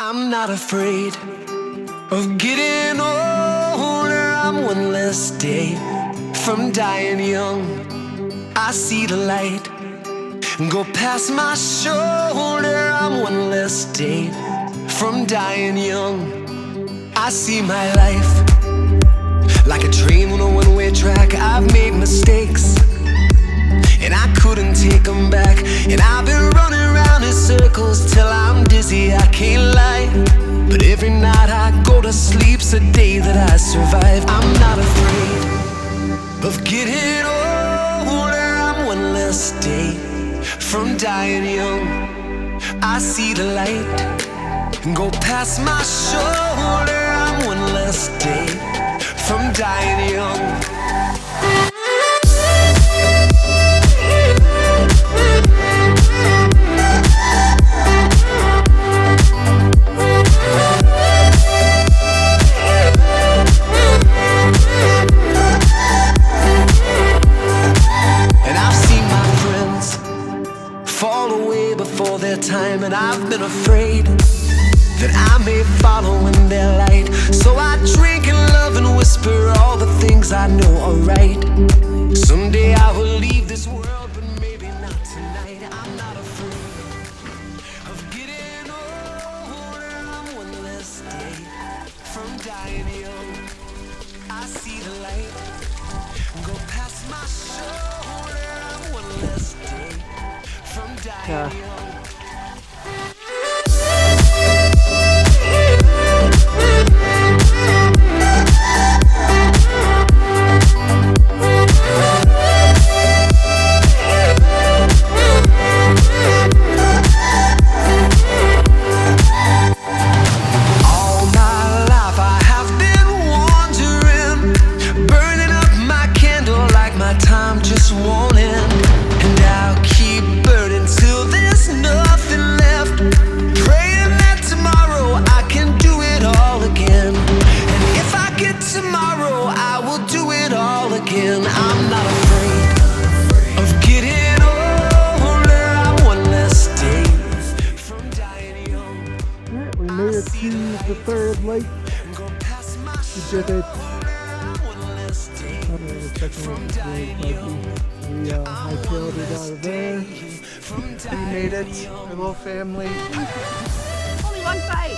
I'm not afraid of getting older. I'm one less day from dying young. I see the light go past my shoulder. I'm one less day from dying young. I see my life like a train on a one-way track. I've made mistakes and I couldn't take them back, and I've been running around in circles till I'm dizzy, I can't lie. But every night I go to sleep's a day that I survive. I'm not afraid of getting older. I'm one less day from dying young. I see the light go past my shoulder. I'm one less day from dying young. Fall away before their time, and I've been afraid that I may follow in their light. So I drink and love and whisper all the things I know are right. Someday I will leave this world, but maybe not tonight. I'm not afraid of getting older. I'm one less day from dying young. I see the light go past my shoulder. I'm one less day from dying young. I'm not afraid of getting older. I'm one less day from dying young. Alright, we made it to the third lake. We did it. We hightailed it out of there. We made it, our little family. Only one fight!